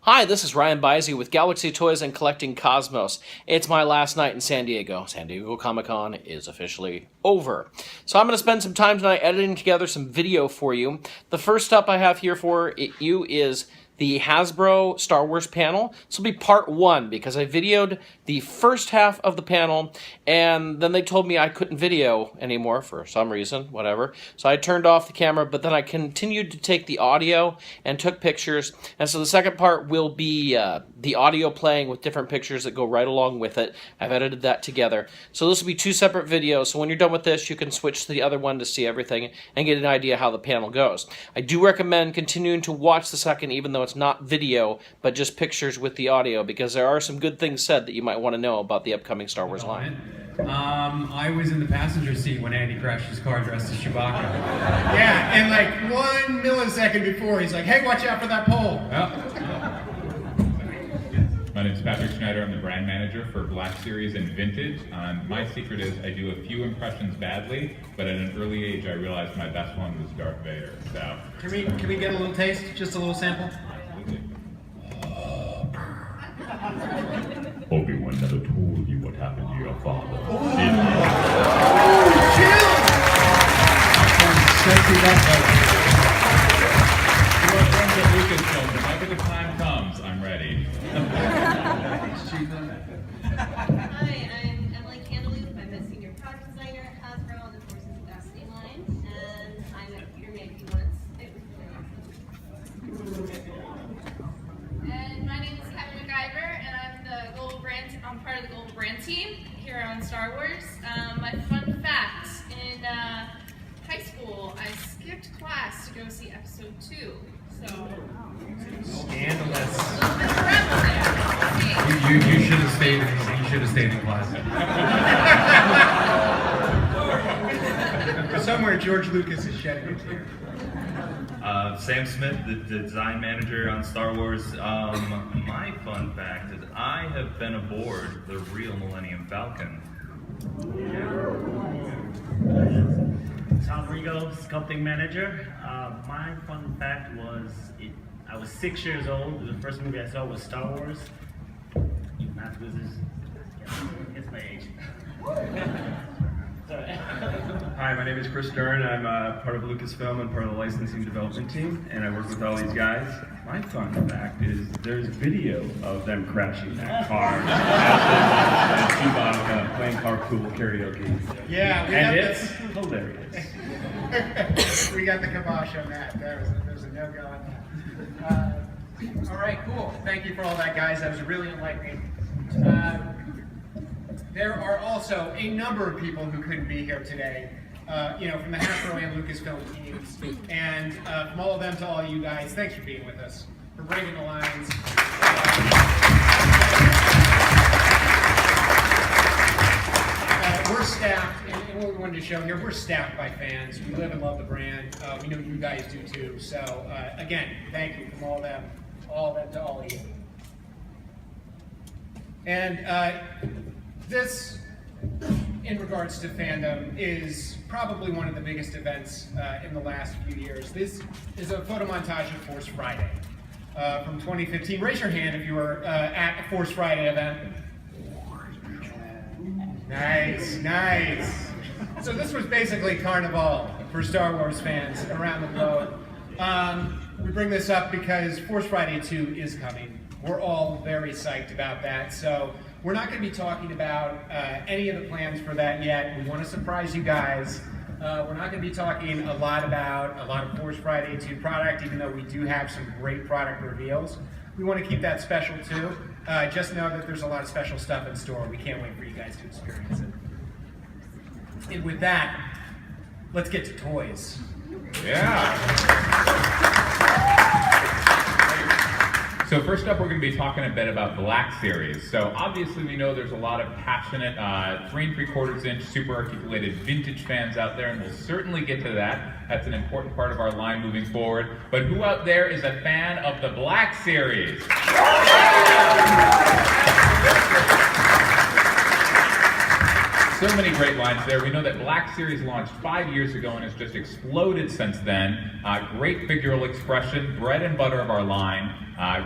Hi, this is MrByZ with Galaxy Toys and Collecting Cosmos. It's my last night in San Diego. San Diego Comic-Con is officially over. So I'm going to spend some time tonight editing together some video for you. The first up I have here for you is the Hasbro Star Wars panel. This will be part one because I videoed the first half of the panel and then they told me I couldn't video anymore for some reason, whatever. So I turned off the camera, but then I continued to take the audio and took pictures. And so the second part will be the audio playing with different pictures that go right along with it. I've edited that together. So this will be two separate videos. So when you're done with this, you can switch to the other one to see everything and get an idea how the panel goes. I do recommend continuing to watch the second, even though it's not video, but just pictures with the audio, because there are some good things said that you might want to know about the upcoming Star Wars line. I was in the passenger seat when Andy crashed his car dressed as Chewbacca. Yeah, and like 1 millisecond before, he's like, hey, watch out for that pole. My name is Patrick Schneider. I'm the brand manager for Black Series and Vintage. My secret is I do a few impressions badly, but at an early age I realized my best one was Darth Vader. So Can we get a little taste? Just a little sample? Obi-Wan never told you what happened to your father. You are friends at Lucasfilm. Whenever the time comes, I'm ready. Hi, I'm Emily Candeloup. I'm a senior product designer at Hasbro on the Forces of Destiny line, and I'm at Peter May if you want And my name is Kevin McIver, and I'm part of the global brand team here on Star Wars. My fun fact: in high school, I skipped class to go see Episode 2. So Scandalous. You You should have stayed. You should have stayed in class. Somewhere George Lucas is shedding a tear. Sam Smith, the design manager on Star Wars. My fun fact is I have been aboard the real Millennium Falcon. Tom Rigo, sculpting manager. My fun fact was I was 6 years old. The first movie I saw was Star Wars. You math wizards. It's my age. Sorry. Hi, my name is Chris Dern. I'm part of Lucasfilm and part of the licensing development team, and I work with all these guys. My fun fact is there's video of them crashing that car at Chewbacca playing carpool karaoke. Yeah, and it's hilarious. We got the kibosh on that. There's a no-go on that. All right, cool. Thank you for all that, guys. That was really enlightening. There are also a number of people who couldn't be here today, from the Hasbro and Lucasfilm teams. And from all of them to all you guys, thanks for being with us, for braving the lines. We're staffed, and what we wanted to show here, we're staffed by fans. We live and love the brand. We know you guys do too. So again, thank you from all of them to all of you. And this, in regards to fandom, is probably one of the biggest events in the last few years. This is a photo montage of Force Friday from 2015. Raise your hand if you were at a Force Friday event. Nice. So this was basically Carnival for Star Wars fans around the globe. We bring this up because Force Friday 2 is coming. We're all very psyched about that. So we're not going to be talking about any of the plans for that yet. We want to surprise you guys. We're not going to be talking a lot about a lot of Force Friday 2 product, even though we do have some great product reveals. We want to keep that special too. Just know that there's a lot of special stuff in store. We can't wait for you guys to experience it. And with that, let's get to toys. Yeah. So first up, we're going to be talking a bit about Black Series. So obviously we know there's a lot of passionate 3 3/4 inch super articulated vintage fans out there, and we'll certainly get to that. That's an important part of our line moving forward. But who out there is a fan of the Black Series? So many great lines there. We know that Black Series launched 5 years ago and has just exploded since then. Great figural expression, bread and butter of our line.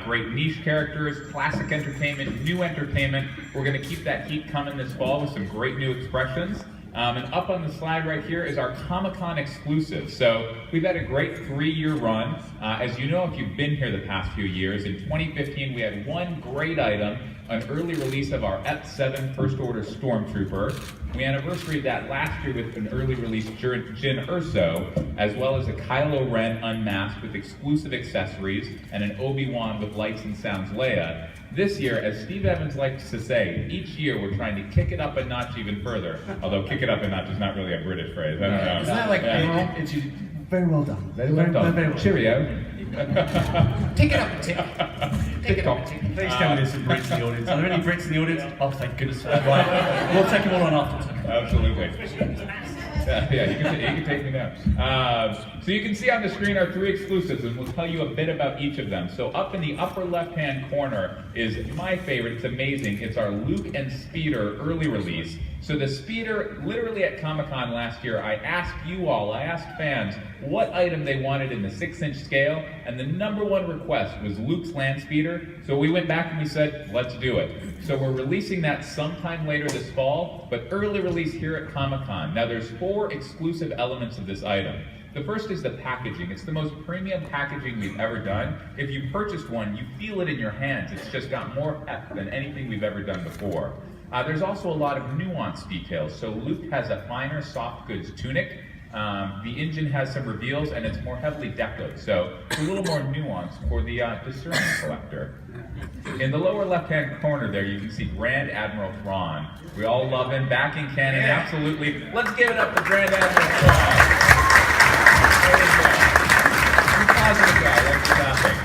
Great niche characters, classic entertainment, new entertainment. We're going to keep that heat coming this fall with some great new expressions. And up on the slide right here is our Comic-Con exclusive. So we've had a great 3-year run. As you know, if you've been here the past few years, in 2015 we had one great item, an early release of our F7 First Order Stormtrooper. We anniversaried that last year with an early release Jyn Erso, as well as a Kylo Ren unmasked with exclusive accessories and an Obi-Wan with lights and sounds Leia. This year, as Steve Evans likes to say, each year we're trying to kick it up a notch even further. Although kick it up a notch is not really a British phrase. I don't know. Isn't that like yeah. very well done? Very well done. Very well. Cheerio. Take it up a tick. Take it up a tick. Please tell me there's some Brits in the audience. Are there any Brits in the audience? Oh, thank goodness for that. Right. We'll take them all on afterwards. Absolutely. Yeah, you can take me now. So you can see on the screen our 3 exclusives, and we'll tell you a bit about each of them. So up in the upper left-hand corner is my favorite. It's amazing. It's our Luke and Speeder early release. So the Speeder, literally at Comic-Con last year, I asked fans what item they wanted in the 6-inch scale, and the #1 request was Luke's Land Speeder. So we went back and we said, let's do it. So we're releasing that sometime later this fall, but early release here at Comic-Con. Now there's 4 exclusive elements of this item. The first is the packaging. It's the most premium packaging we've ever done. If you purchased one, you feel it in your hands. It's just got more heft than anything we've ever done before. There's also a lot of nuanced details. So Luke has a finer soft goods tunic. The engine has some reveals, and it's more heavily decorated, so it's a little more nuanced for the discerning collector. In the lower left-hand corner there, you can see Grand Admiral Thrawn. We all love him, back in canon, absolutely. Let's give it up to Grand Admiral Thrawn. Positive guy, like nothing.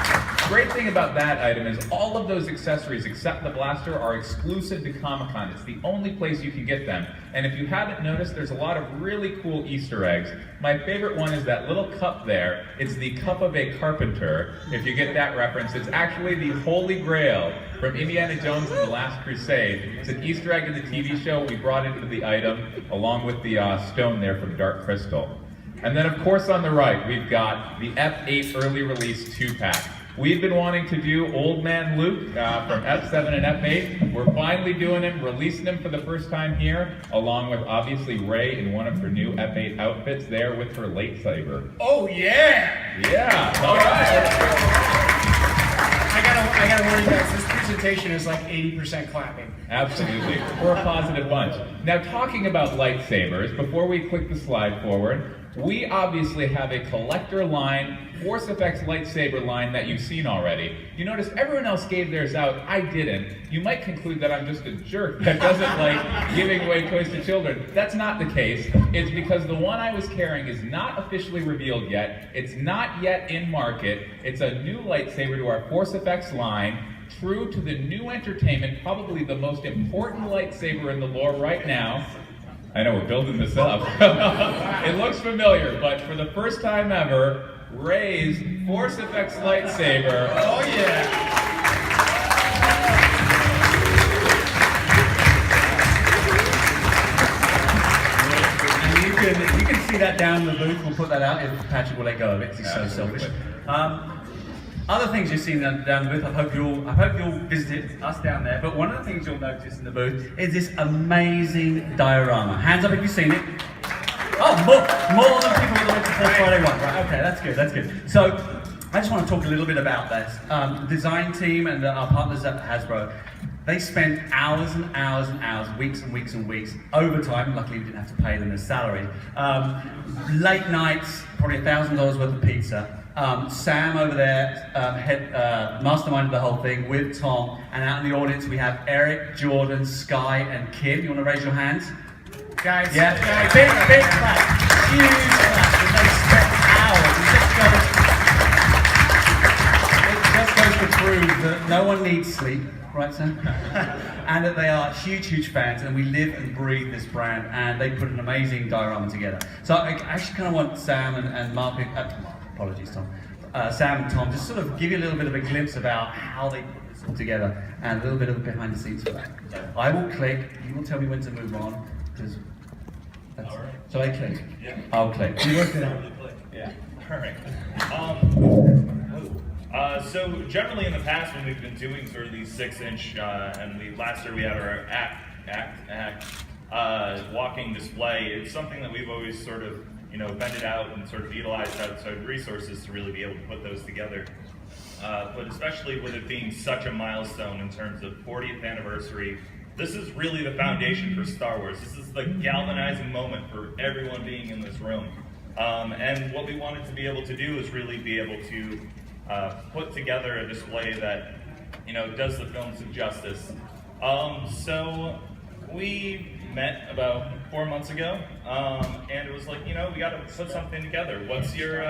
Great thing about that item is all of those accessories except the blaster are exclusive to Comic-Con. It's the only place you can get them. And if you haven't noticed, there's a lot of really cool Easter eggs. My favorite one is that little cup there. It's the cup of a carpenter. If you get that reference, it's actually the Holy Grail from Indiana Jones and the Last Crusade. It's an Easter egg in the TV show. We brought it into the item along with the stone there from Dark Crystal. And then of course on the right, we've got the F8 early release 2-pack. We've been wanting to do Old Man Luke from F7 and F8. We're finally doing him, releasing him for the first time here, along with obviously Rey in one of her new F8 outfits there with her lightsaber. Oh yeah! Yeah, all right. I gotta warn you guys, this presentation is like 80% clapping. Absolutely, we're a positive bunch. Now talking about lightsabers, before we click the slide forward, we obviously have a collector line, Force Effects lightsaber line that you've seen already. You notice everyone else gave theirs out, I didn't. You might conclude that I'm just a jerk that doesn't like giving away toys to children. That's not the case. It's because the one I was carrying is not officially revealed yet. It's not yet in market. It's a new lightsaber to our Force Effects line, true to the new entertainment, probably the most important lightsaber in the lore right now. I know we're building this up. It looks familiar, but for the first time ever, Rey's Force Effects lightsaber. Oh yeah! And you can see that down in the booth. We'll put that out if Patrick will let go of it. He's so selfish. Other things you've seen down the booth, I hope you'll visit us down there, but one of the things you'll notice in the booth is this amazing diorama. Hands up if you've seen it. Oh, more than people that went to First Friday one. Right, okay, that's good. So, I just want to talk a little bit about this. The design team and our partners at Hasbro, they spent hours and hours and hours, weeks and weeks and weeks, overtime. Luckily we didn't have to pay them their salary. Late nights, probably $1,000 worth of pizza. Sam over there masterminded the whole thing with Tom, and out in the audience we have Eric, Jordan, Sky, and Kim. You want to raise your hands? Guys, yeah, big clap, huge clap. They spent hours. It just goes to prove that no one needs sleep, right, Sam? And that they are huge fans, and we live and breathe this brand, and they put an amazing diorama together. So I actually kind of want Sam and Mark, apologies, Tom. Sam and Tom, just sort of give you a little bit of a glimpse about how they put this all together and a little bit of the behind the scenes for that. I will click, you will tell me when to move on, All right. So I click. Yeah. I'll click. You worked it out. Yeah. All right. So generally in the past when we've been doing sort of these 6-inch, and last year we had our walking display, it's something that we've always sort of, vended out and sort of utilized outside resources to really be able to put those together. But especially with it being such a milestone in terms of 40th anniversary, this is really the foundation for Star Wars. This is the galvanizing moment for everyone being in this room. And what we wanted to be able to do is really be able to put together a display that, does the film some justice. So we met about 4 months ago, and it was like, we got to put something together. What's your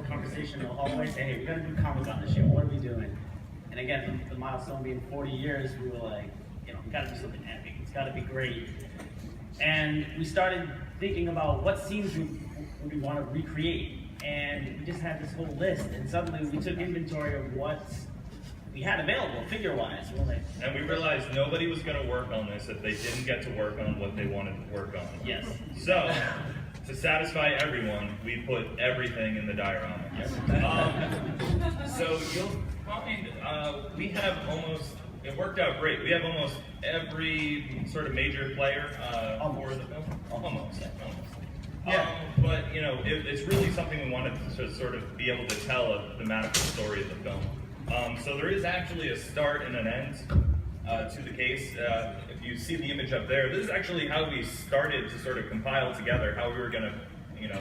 conversation in the hallway? Say, hey, we got to do Comic-Con this year. What are we doing? And again, the milestone being 40 years, we were like, we got to do something epic. It's got to be great. And we started thinking about what scenes we want to recreate. And we just had this whole list, and suddenly we took inventory of what we had available, figure-wise. And we realized nobody was going to work on this if they didn't get to work on what they wanted to work on. Yes. So, to satisfy everyone, we put everything in the diorama. Yes. So you'll find we have it worked out great. We have almost every sort of major player for the film. Almost. Yeah. But it's really something we wanted to sort of be able to tell a thematical story of the film. So there is actually a start and an end to the case. If you see the image up there, this is actually how we started to sort of compile together how we were going to,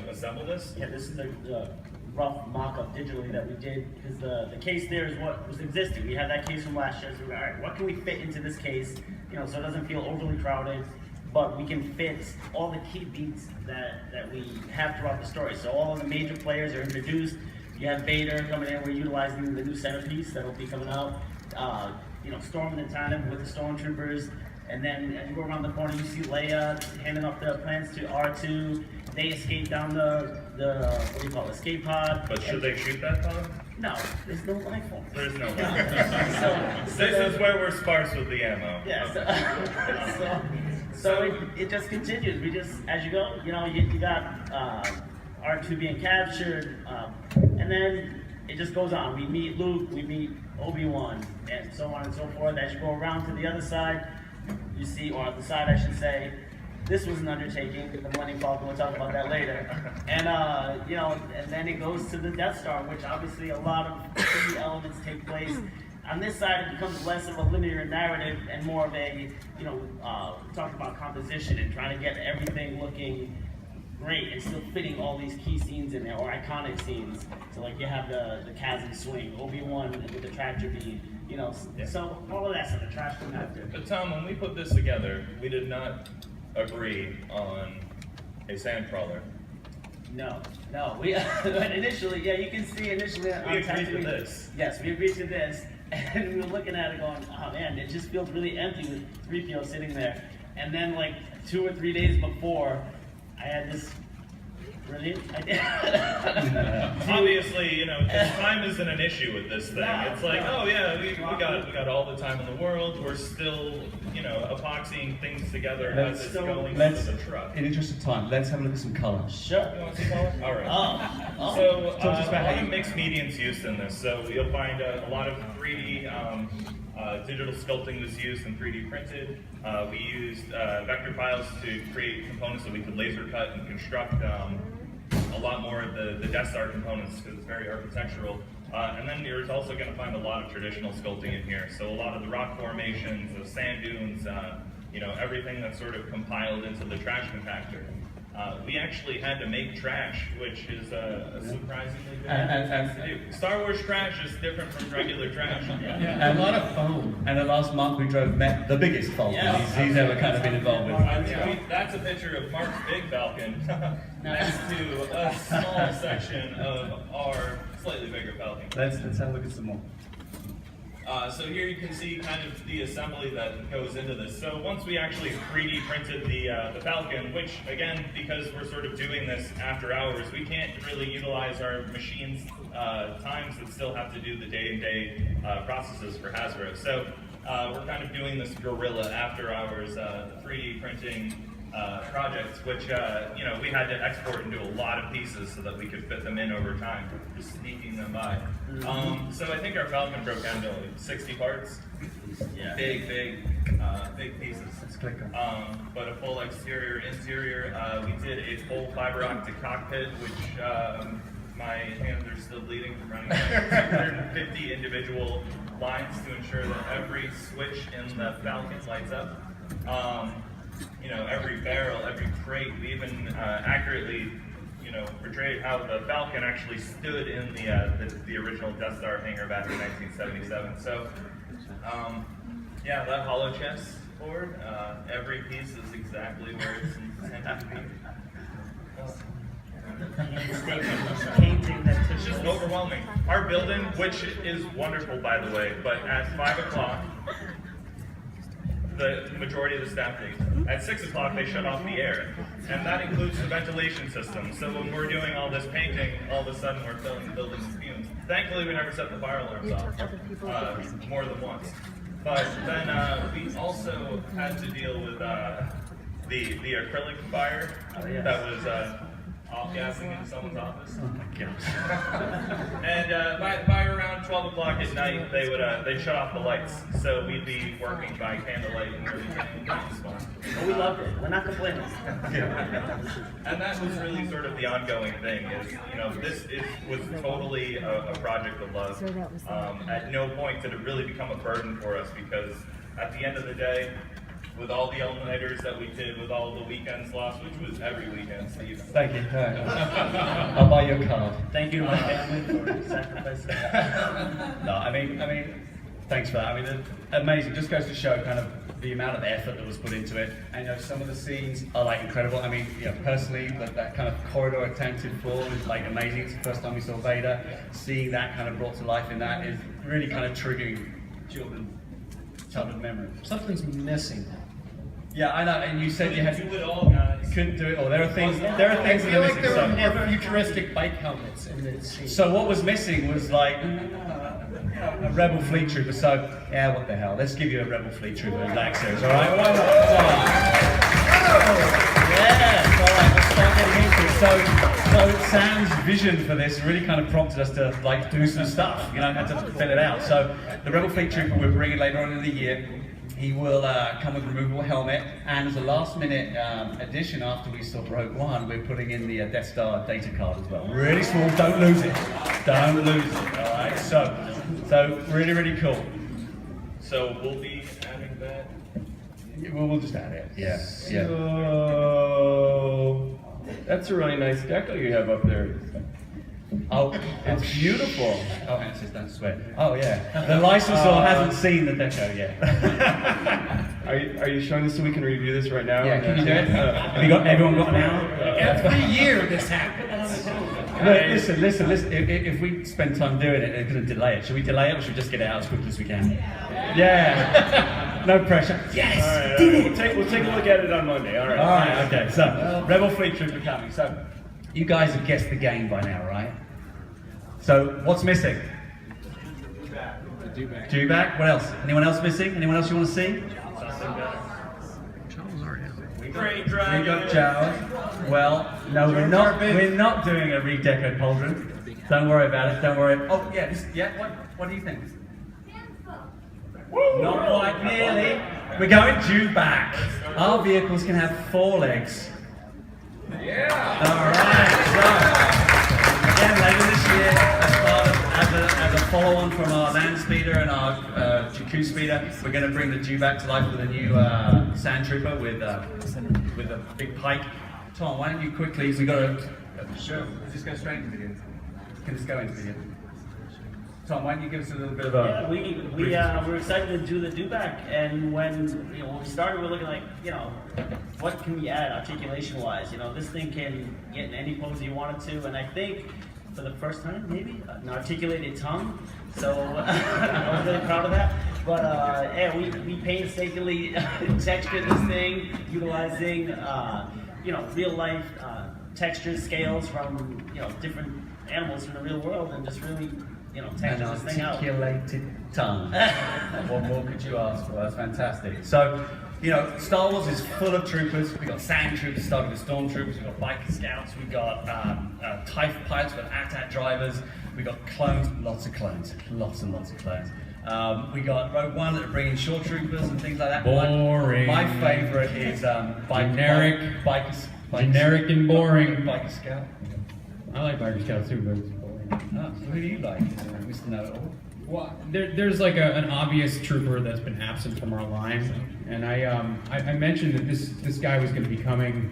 assemble this. Yeah, this is the rough mock-up digitally that we did, because the case there is what was existing. We had that case from last year, so we were, all right, what can we fit into this case, so it doesn't feel overly crowded, but we can fit all the key beats that we have throughout the story. So all of the major players are introduced. You have Vader coming in. We're utilizing the new centerpiece that'll be coming out. Storming the tandem with the stormtroopers, and then as you go around the corner, you see Leia handing off the plans to R2. They escape down the what do you call it, escape pod. But should they shoot that pod? No, there's no life form. There's no life form. This is where we're sparse with the ammo. Yeah. So it just continues. We just, as you go, you got R2 being captured, and then it just goes on. We meet Luke, we meet Obi-Wan, and so on and so forth. As you go around to the other side, you see, or the side I should say, this was an undertaking, the Millennium Falcon, we'll talk about that later. And and then it goes to the Death Star, which obviously a lot of key elements take place. On this side, it becomes less of a linear narrative and more of a, talking about composition and trying to get everything looking great and still fitting all these key scenes in there, or iconic scenes. So like you have the chasm swing, Obi-Wan with the tractor beam, so all of that stuff, the trash compactor. But Tom, when we put this together, we did not agree on a sandcrawler. No. We initially, you can see initially on we agreed to this. Yes, we agreed to this, and we were looking at it going, oh man, it just feels really empty with 3PO sitting there. And then like 2 or 3 days before, I had this brilliant idea. Obviously, time isn't an issue with this thing. It's like, we got all the time in the world. We're still, epoxying things together as it's going into the truck. In the interest of time, let's have a look at some colour. Sure. You want some color? All right. So, a lot of mixed mediums used in this. So you'll find a lot of 3D digital sculpting was used and 3D printed. We used vector files to create components that we could laser cut and construct a lot more of the Death Star components because it's very architectural. And then you're also going to find a lot of traditional sculpting in here. So a lot of the rock formations, the sand dunes, everything that's sort of compiled into the trash compactor. We actually had to make trash, which is a surprisingly good thing to do. Star Wars trash is different from regular trash. And a lot of foam. And the last month we drove met the biggest Falcon he's ever kind of been involved with. That's a picture of Mark's big Falcon next to a small section of our slightly bigger Falcon. Let's have a look at some more. So here you can see kind of the assembly that goes into this. So once we actually 3D printed the Falcon, which again, because we're sort of doing this after hours, we can't really utilize our machines' times that still have to do the day-to-day processes for Hasbro. So we're kind of doing this guerrilla after hours 3D printing projects, which we had to export into a lot of pieces so that we could fit them in over time, just sneaking them by. So I think our Falcon broke down to like 60 parts. Yeah. Big pieces. But a full exterior, interior. We did a full fiber optic cockpit, which my hands are still bleeding from running 250 individual lines to ensure that every switch in the Falcon lights up. Every barrel, every crate. We even accurately, portrayed how the Falcon actually stood in the original Death Star hangar back in 1977. So, that hollow chest board, every piece is exactly where it's intended to be. It's just overwhelming. Our building, which is wonderful by the way, but at 5 o'clock, the majority of the staff leaves. At 6 o'clock, they shut off the air, and that includes the ventilation system. So when we're doing all this painting, all of a sudden we're filling the building with fumes. Thankfully, we never set the fire alarms off more than once. But then we also had to deal with the acrylic fire that was off-gassing into someone's office. Oh my gosh. And by around 12 o'clock at night, they'd shut off the lights, so we'd be working by candlelight and really getting things fun. Well, we loved it. We're not complaining. And that was really sort of the ongoing thing. This was totally a project of love. At no point did it really become a burden for us, because at the end of the day, with all the all-nighters that we did, with all the weekends lost, which was every weekend, Steve. Thank you. I'll buy you a card. Thank you to my family for sacrificing. No, I mean, thanks for that. I mean, amazing. Just goes to show kind of the amount of effort that was put into it. And some of the scenes are like incredible. I mean, personally, that kind of corridor tented floor is like amazing. It's the first time we saw Vader. Seeing that kind of brought to life in that is really kind of triggering childhood memory. Something's missing. Yeah, I know. And you said you had to do it all, guys. Couldn't do it all. There are things. I that feel are like missing. there So- were more futuristic bike helmets in the scene. So what was missing was like a Rebel Fleet Trooper. So what the hell? Let's give you a Rebel Fleet Trooper in Black Series, all right? Why not? Yeah. All right. Let's start getting into it. So Sam's vision for this really kind of prompted us to like do some stuff. Had to fill it out. So the Rebel Fleet Trooper we're bringing later on in the year. He will come with a removable helmet, and as a last-minute addition after we saw Rogue One, we're putting in the Death Star data card as well. Really small, don't lose it. Don't lose it, all right? So really, really cool. So we'll be adding that. We'll just add it, yeah. So that's a really nice decal you have up there. Oh, it's beautiful. Oh, and it says don't sweat. Oh, yeah. The licensor hasn't seen the deco yet. Are you showing this so we can review this right now? Yeah, can you do it? Have everyone got an hour? Every year this happens. Look, listen. If we spend time doing it, it's going to delay it. Should we delay it, or should we just get it out as quickly as we can? Yeah. No pressure. Yes. All right. We'll take a look at it on Monday. All right. All right. Okay. So, Rebel Fleet Trooper coming. So, you guys have guessed the game by now, right? So, what's missing? Dewback. What else? Anyone else missing? Anyone else you want to see? Great We dragon. got Jaws. Well, no, we're not doing a redeco pauldron. Don't worry about it. Don't worry. Oh yeah, What do you think? Not quite nearly. We're going Dewback. Our vehicles can have 4 legs. Yeah. All right. So again, later this year, as a follow-on from our land speeder and our Jakku speeder, we're going to bring the Dewback to life with a new sand trooper with a big pike. Tom, why don't you quickly? We got to. Sure. Just go straight into video. Can this go into video? Tom, why don't you give us a little bit of a... Yeah, we're excited to do the Dewback, and when we started, we're looking like, what can we add articulation-wise? This thing can get in any pose you want it to, and I think for the first time, maybe, an articulated tongue. So I was really proud of that. But we painstakingly textured this thing, utilizing real-life textures, scales from different animals from the real world, and just really. Texture this thing out. Articulated tongue. What more could you ask for? That's fantastic. So, You know, Star Wars is full of troopers. We got sand troopers, starting with stormtroopers. We got biker scouts. We got TIE pilots. We got AT-AT drivers. We got clones. Lots of clones. Lots and lots of clones. We got Rogue One that are bringing shore troopers and things like that. Boring. My favorite is Generic. Generic and boring. Biker Scout. I like Biker Scouts too, but it's boring. Oh, so who do you like, Mr. Know-It-All? Well, there's like an obvious trooper that's been absent from our line, and I mentioned that this guy was going to be coming,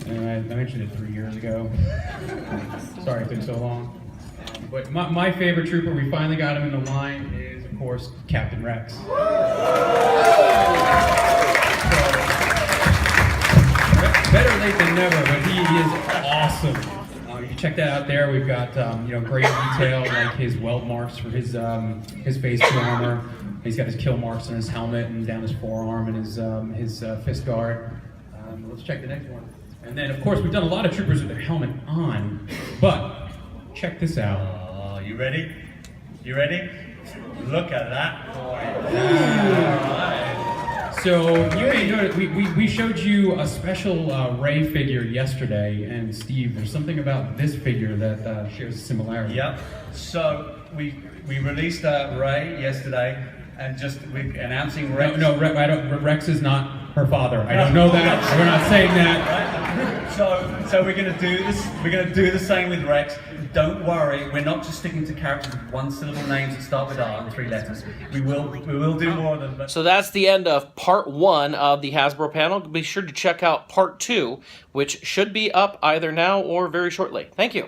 and I mentioned it 3 years ago. Sorry it took so long. But my favorite trooper, we finally got him in the line, is of course Captain Rex. So, better late than never, but he is awesome. You can check that out there. We've got great detail like his weld marks for his base suit armor. He's got his kill marks on his helmet and down his forearm and his fist guard. Let's check the next one. And then of course we've done a lot of troopers with their helmet on, but check this out. Oh, you ready? You ready? Look at that. All right. So you may notice we showed you a special Rey figure yesterday, and Steve, there's something about this figure that shares a similarity. Yep. So we released Rey yesterday, and we're announcing Rex. No, Rex is not her father. I don't know that. We're not saying that. Right? So we're gonna do this. We're gonna do the same with Rex. Don't worry, we're not just sticking to characters with one-syllable names that start with R and 3 letters. We will do more of them. But So that's the end of part 1 of the Hasbro panel. Be sure to check out part 2, which should be up either now or very shortly. Thank you.